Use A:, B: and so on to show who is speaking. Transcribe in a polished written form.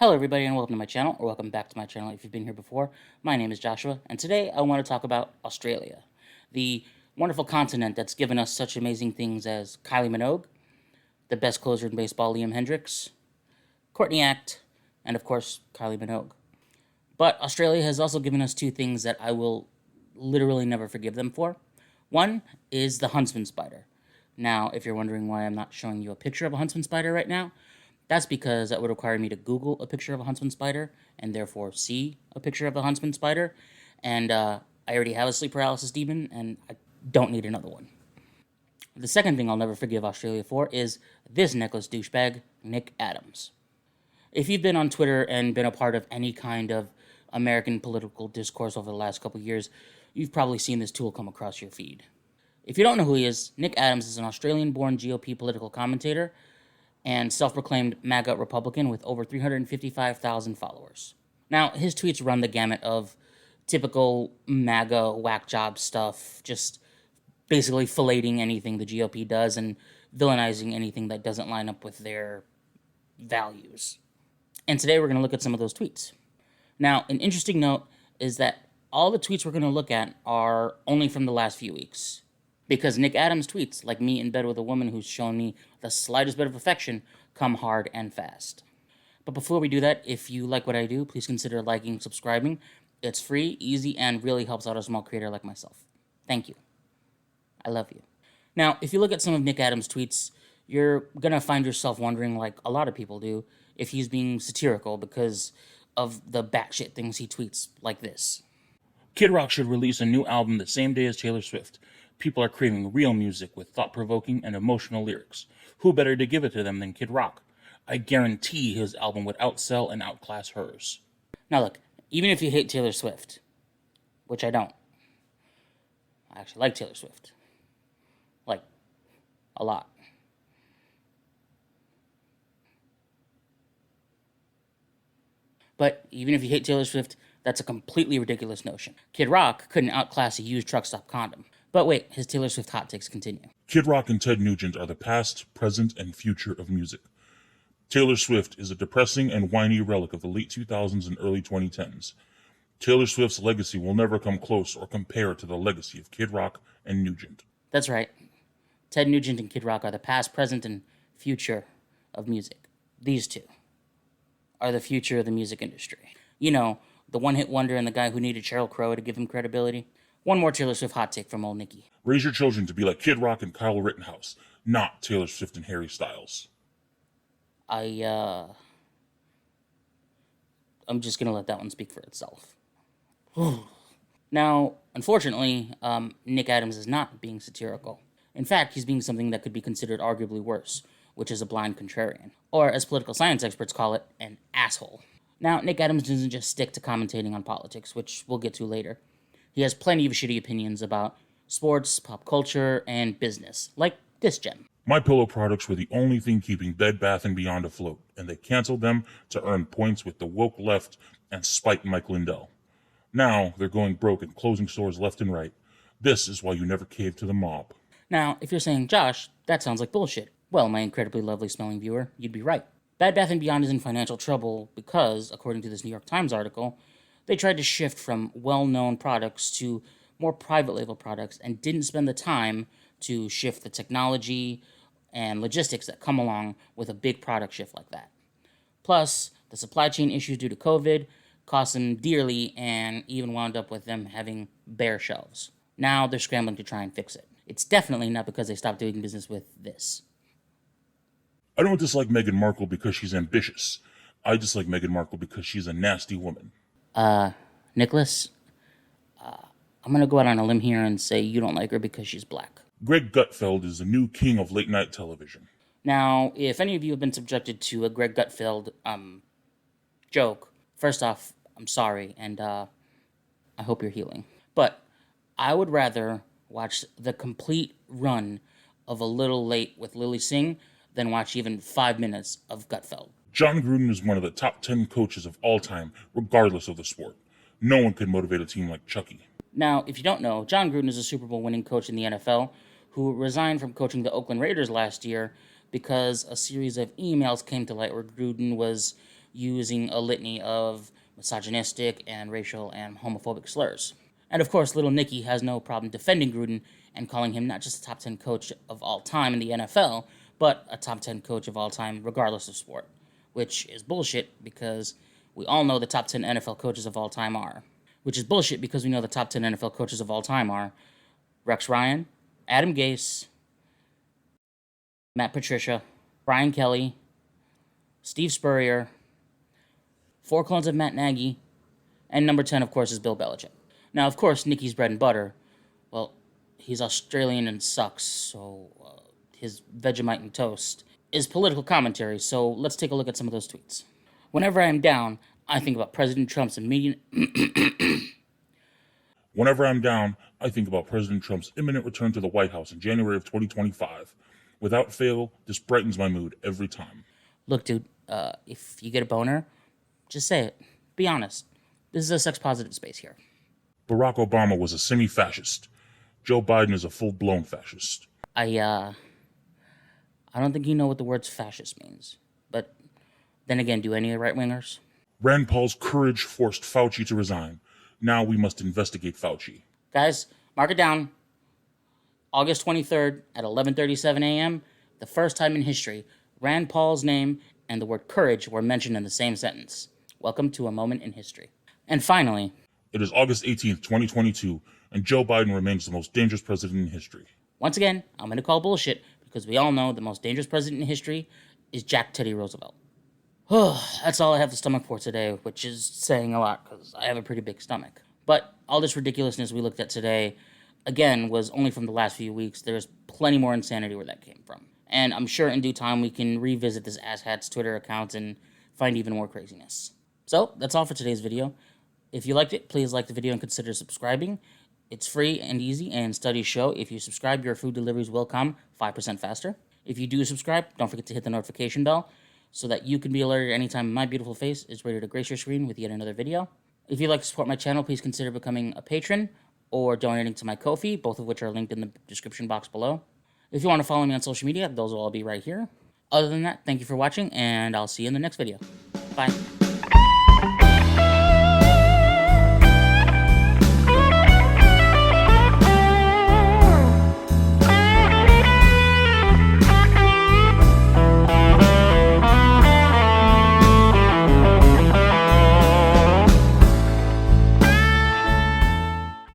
A: Hello everybody and welcome to my channel, or welcome back to my channel if you've been here before. My name is Joshua, and today I want to talk about Australia, the wonderful continent that's given us such amazing things as Kylie Minogue, the best closer in baseball Liam Hendricks, Courtney Act, and of course Kylie Minogue. But Australia has also given us two things that I will literally never forgive them for. One is the huntsman spider. Now, if you're wondering why I'm not showing you a picture of a huntsman spider right now, that's because that would require me to Google a picture of a huntsman spider and therefore see a picture of a huntsman spider. And I already have a sleep paralysis demon and I don't need another one. The second thing I'll never forgive Australia for is this necklace douchebag, Nick Adams. If you've been on Twitter and been a part of any kind of American political discourse over the last couple of years, you've probably seen this tool come across your feed. If you don't know who he is, Nick Adams is an Australian-born GOP political commentator and self-proclaimed MAGA Republican with over 355,000 followers. Now, his tweets run the gamut of typical MAGA whack job stuff, just basically filleting anything the GOP does and villainizing anything that doesn't line up with their values. And today we're going to look at some of those tweets. Now, an interesting note is that all the tweets we're going to look at are only from the last few weeks, because Nick Adams' tweets, like me in bed with a woman who's shown me the slightest bit of affection, come hard and fast. But before we do that, if you like what I do, please consider liking, subscribing. It's free, easy, and really helps out a small creator like myself. Thank you. I love you. Now, if you look at some of Nick Adams' tweets, you're going to find yourself wondering, like a lot of people do, if he's being satirical because of the batshit things he tweets, like this. Kid Rock should release a new album the same day as Taylor Swift. People are craving real music with thought-provoking and emotional lyrics. Who better to give it to them than Kid Rock? I guarantee his album would outsell and outclass hers. Now look, even if you hate Taylor Swift, which I don't, I actually like Taylor Swift. Like, a lot. But even if you hate Taylor Swift, that's a completely ridiculous notion. Kid Rock couldn't outclass a used truck stop condom. But wait, his Taylor Swift hot takes continue.
B: Kid Rock and Ted Nugent are the past, present, and future of music. Taylor Swift is a depressing and whiny relic of the late 2000s and early 2010s. Taylor Swift's legacy will never come close or compare to the legacy of Kid Rock and Nugent.
A: That's right. Ted Nugent and Kid Rock are the past, present, and future of music. These two are the future of the music industry. You know, the one-hit wonder and the guy who needed Sheryl Crow to give him credibility. One more Taylor Swift hot take from old Nikki.
B: Raise your children to be like Kid Rock and Kyle Rittenhouse, not Taylor Swift and Harry Styles.
A: I'm just gonna let that one speak for itself. Now, unfortunately, Nick Adams is not being satirical. In fact, he's being something that could be considered arguably worse, which is a blind contrarian. Or, as political science experts call it, an asshole. Now, Nick Adams doesn't just stick to commentating on politics, which we'll get to later. He has plenty of shitty opinions about sports, pop culture, and business, like this gem.
B: My Pillow products were the only thing keeping Bed Bath & Beyond afloat, and they canceled them to earn points with the woke left and spite Mike Lindell. Now, they're going broke and closing stores left and right. This is why you never cave to the mob.
A: Now, if you're saying, Josh, that sounds like bullshit. Well, my incredibly lovely smelling viewer, you'd be right. Bed Bath & Beyond is in financial trouble because, according to this New York Times article, they tried to shift from well-known products to more private label products and didn't spend the time to shift the technology and logistics that come along with a big product shift like that. Plus, the supply chain issues due to COVID cost them dearly and even wound up with them having bare shelves. Now they're scrambling to try and fix it. It's definitely not because they stopped doing business with this.
B: I don't dislike Meghan Markle because she's ambitious. I dislike Meghan Markle because she's a nasty woman.
A: Nicholas, I'm gonna go out on a limb here and say you don't like her because she's black.
B: Greg Gutfeld is the new king of late-night television.
A: Now, if any of you have been subjected to a Greg Gutfeld, joke, first off, I'm sorry, and, I hope you're healing. But I would rather watch the complete run of A Little Late with Lily Singh than watch even 5 minutes of Gutfeld.
B: John Gruden is one of the top 10 coaches of all time, regardless of the sport. No one could motivate a team like Chucky.
A: Now, if you don't know, John Gruden is a Super Bowl winning coach in the NFL who resigned from coaching the Oakland Raiders last year because a series of emails came to light where Gruden was using a litany of misogynistic and racial and homophobic slurs. And of course, little Nicky has no problem defending Gruden and calling him not just a top 10 coach of all time in the NFL, but a top 10 coach of all time regardless of sport, which is bullshit because we all know the top 10 NFL coaches of all time are. Which is bullshit because we know the top 10 NFL coaches of all time are Rex Ryan, Adam Gase, Matt Patricia, Brian Kelly, Steve Spurrier, 4 clones of Matt Nagy, and number 10, of course, is Bill Belichick. Now, of course, Nicky's bread and butter, well, he's Australian and sucks, so his Vegemite and toast is political commentary, so let's take a look at some of those tweets. Whenever I am down, I think about President Trump's immediate...
B: Whenever I'm down, I think about President Trump's imminent return to the White House in January of 2025. Without fail, this brightens my mood every time.
A: Look, dude, if you get a boner, just say it. Be honest. This is a sex-positive space here.
B: Barack Obama was a semi-fascist. Joe Biden is a full-blown fascist.
A: I don't think you know what the word fascist means. But then again, do any right-wingers?
B: Rand Paul's courage forced Fauci to resign. Now we must investigate Fauci.
A: Guys, mark it down. August 23rd at 11:37 a.m., the first time in history, Rand Paul's name and the word courage were mentioned in the same sentence. Welcome to a moment in history. And finally,
B: it is August 18th, 2022, and Joe Biden remains the most dangerous president in history.
A: Once again, I'm going to call bullshit because we all know the most dangerous president in history is Jack Teddy Roosevelt. That's all I have the stomach for today, which is saying a lot because I have a pretty big stomach. But all this ridiculousness we looked at today, again, was only from the last few weeks. There's plenty more insanity where that came from. And I'm sure in due time we can revisit this asshat's Twitter account and find even more craziness. So, that's all for today's video. If you liked it, please like the video and consider subscribing. It's free and easy, and studies show if you subscribe, your food deliveries will come 5% faster. If you do subscribe, don't forget to hit the notification bell so that you can be alerted anytime my beautiful face is ready to grace your screen with yet another video. If you'd like to support my channel, please consider becoming a patron or donating to my Ko-fi, both of which are linked in the description box below. If you want to follow me on social media, those will all be right here. Other than that, thank you for watching, and I'll see you in the next video. Bye.